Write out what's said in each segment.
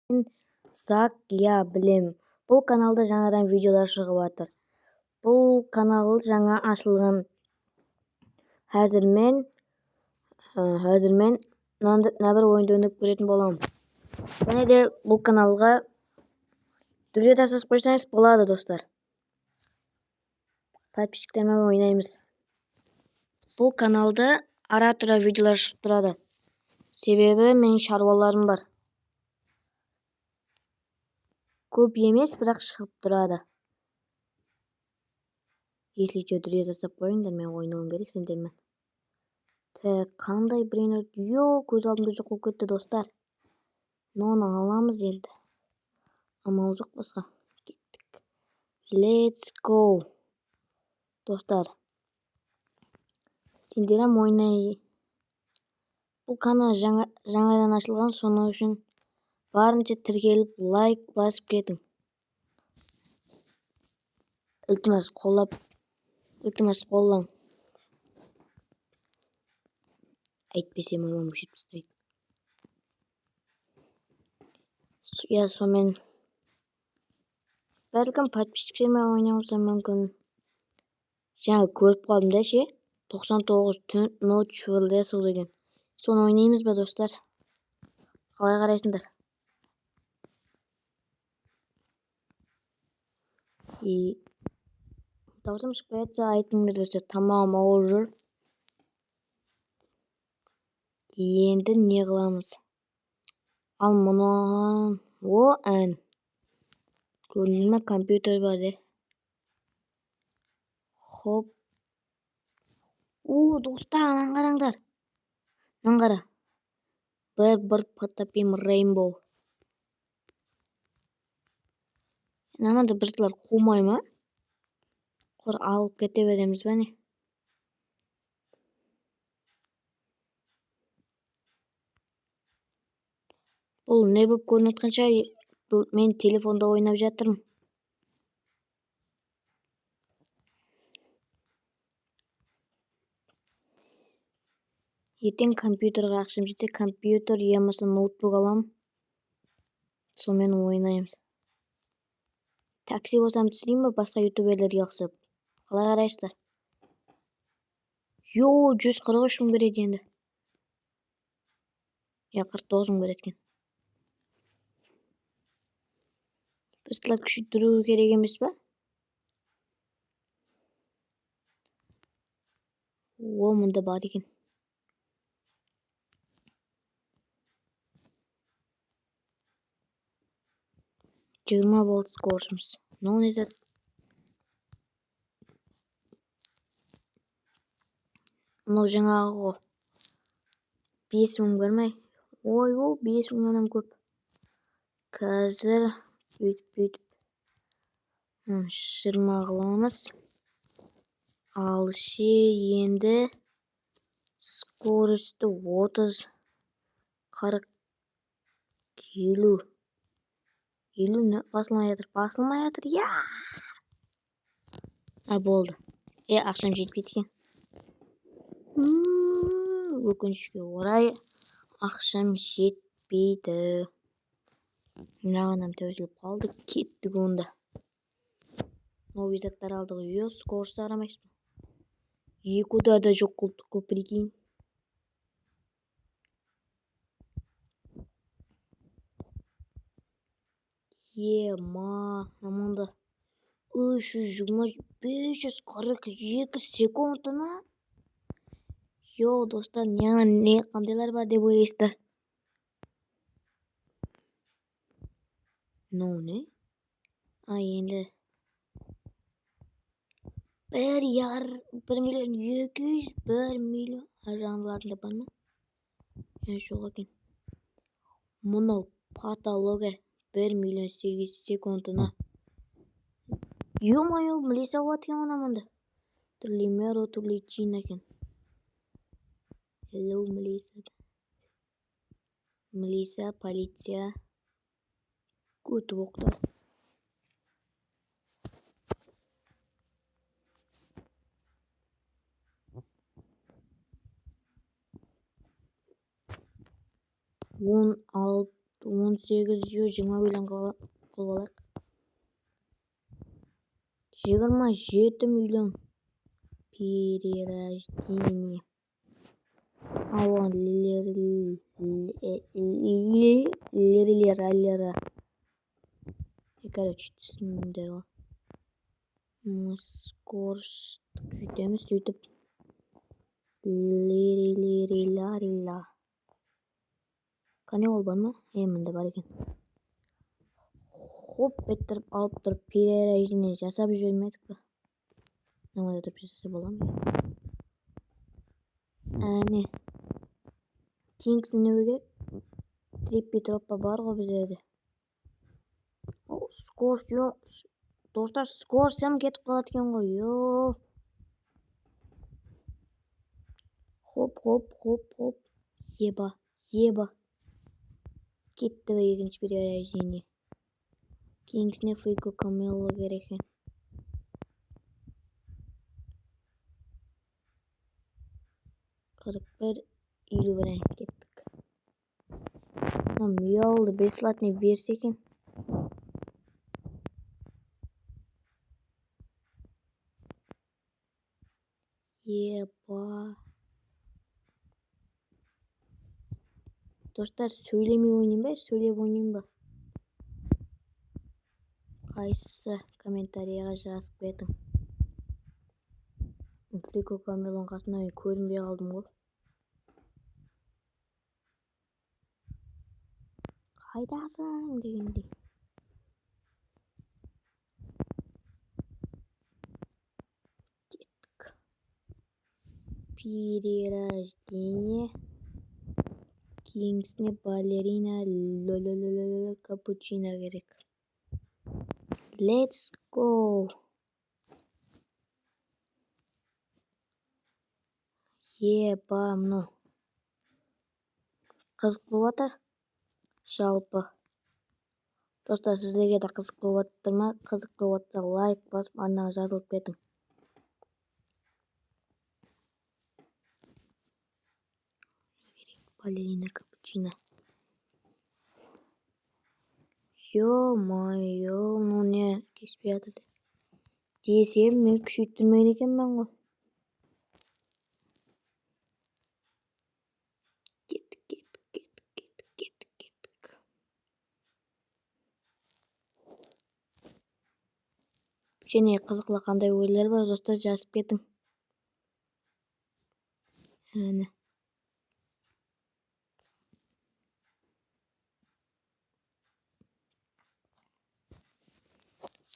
Мен Зак, я білем. Бұл каналда жаңадан видеолар шығып жатыр. Бұл канал жаңа ашылған. Қазір мен мына бір ойынды ойнап көретін боламын. Және де бұл каналға друзья жасап қойсаңыз болады, достар. Подписчиктермен ойнаймыз. Бұл каналда ара-тұра видеолар шығып тұрады. Себебі менің шаруаларым бар. Көп емес, бірақ шығып тұрады. Если что, друзья жасап қойыңдар, мен ойнауым керек сендермен. Қандай брейнер? Көз алдымда жоқ болып кетті, достар. Оны аламыз енді. Амал жоқ басқа. Кеттік. Let's go. Достар. Сендерім ойнай. Бұл канал жаңадан ашылған, соның үшін барынша тіркеліп, лайк басып кетің. Iltimos қолдаң. Әйтпесе мамам өшіп тастайды. Сонымен бәлкім подписчиктермен ойнауымса мүмкін. Жаңа көріп қалдым да ше. 99 ночь в лесу деген. Соны ойнаймыз ба, достар? Қалай қарайсыңдар? Даусым шығып кетсе айтыңдар, достар. Тамағым ауырып жүр. Енді не қыламыз? Ал мұнан ән. Көрінді ме, компьютер бар де. Хоп. Достар, анан қараңдар. Анан қара. Бір потопим Рейнбоу. Наманда бірсілер қумай ма? Құр алып кете береміз бәне. Бұл не болып көрініп жатқанша, мен телефонда ойнап жатырмын. Ертең компьютерға ақшам жетсе, компьютер емесі ноутбук алам. Сонымен ойнаймыз. Такси болсам түсірейін ба, басқа ютуберлерге ұқсап? Қалай қарайсыздар? 143 мың береді енді. 49 мың береді екен. Бірсілер күшейттіру керек емес па? Мұнда бар екен. Жиырма болды скоршымыз. Ну, не зат. Мынау жаңағы ғой. 5 мың бар ма? 5 мыңнан көп. Қазір бүйтіп. 20 қыламыз. Ал енді скорості 30, 40, 50. 50 басылмай жатыр. Болды. Ақшам жетпейді екен. Өкінішке орай ақшам жетпейді. Мынағанам төзіліп қалды, кеттік онда. Новый заттар алдық. Скоросты қарамайсыз ба? Екуда да жоқ қылдық қой, прикинь. Наманда 542 секундына. Достар, не қандайлар бар деп ойлайсыздар? Не? Енді 1,2 миллион 1 миллион. Жаңғыларында бар ма? Жоқ екен. Мұнау патология 1 миллион 8 секундына. Мілесе ауат екен ғанамында. Түрлі меро, түрлі чин екен. Hello, Мілиса, полиция. Көтіп оқтар. 18 жо 20 миллион қылып алайық. 27 миллион. Перерождение. Оған лерлер. Короче, түсіндер ғой. Скорость күйтеміз сөйтіп. Лериларила. Қане ол бар ма? Мында бар екен. Хоп, беттіріп алып тұрып перерождение жасап жібермедік пе? Намада тұрып жасаса бола ма? Әне. Кингсін не керек? Триппи троппа бар ғой біздерде. Скорость жоқ. Достар, скоростьям кетіп қалады екен ғой. Йо. Хоп. Еба. Кетті бе екінші перерождение. Кингсіне Фрико Камело керек екен. Елу бірін кеттік. Мияулды бесплатный берсе екен. Еба. Достар, сөйлемей ойнайын ба? Сөйлеп ойнайын ба? Қайсысы комментарийға жазып бетін. Фрико Камелон қасында мен көрінбей қалдым ғой. Қайдасың дегендей. Кеттік. Перерождение. Кингсіне балерина капучино керек. Let's go. Еба, мұны. Қызық болып жатыр. Жалпы. Достар, сіздерге де қызық болып жатыр ма? Қызық болып жатса лайк басып, арнаға жазылып кетің. Балерина капучино. Ё-майо, ну не кеспей жатыр. Десем, мен күшейттірмеген екенмін ғой. Кеттік. Және қызықла қандай ойлар бар, достар, жазып кетің. Әне.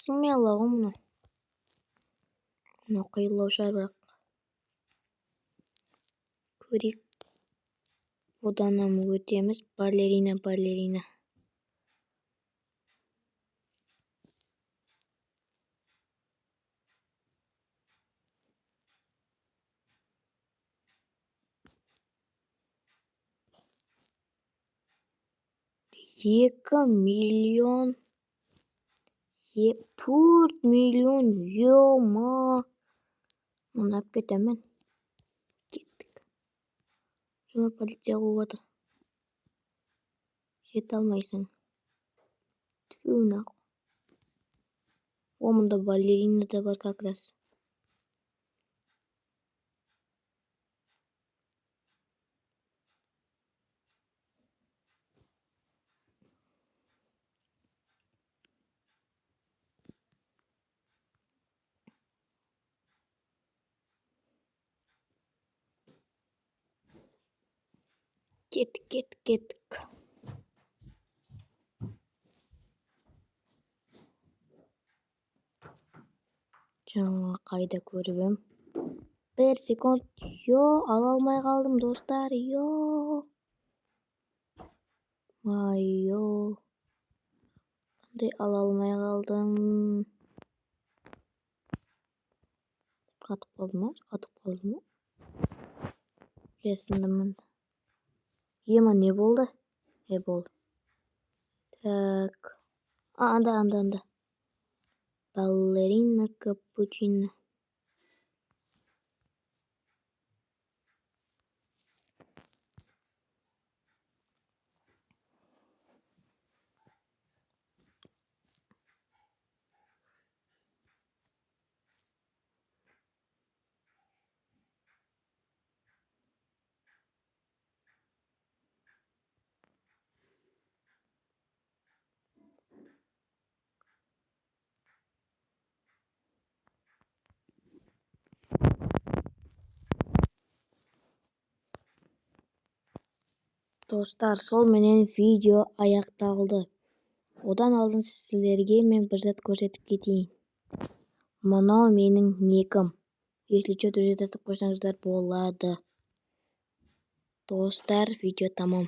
Смело ғой мұны. Мұны қиылау шығар бірақ. Көрейік. Одан өтеміз. Балерина. Екі миллион. 4 миллион. Ё-ма. Мұны әп кетемін. Кеттік. Жома полиция қуып жатыр. Жете алмайсың. Түнақ. О, мұнда балерина да бар как раз. Кеттік. Жаңа қайда көріп ем. 1 секунд. Ала алмай қалдым, достар. Қандай ала алмай қалдым. Қатып қалды ма? Жасындымын. Ема, не болды? Болды. Так. Анда. Балерина капучино. Достар, сол менен видео аякталды. Одан алдын силерге мен bir zat көрсөтүп кетейин. Мынау менин никім. Если что, друзья, тастап койсоңуздар болады. Достар, видео тамам.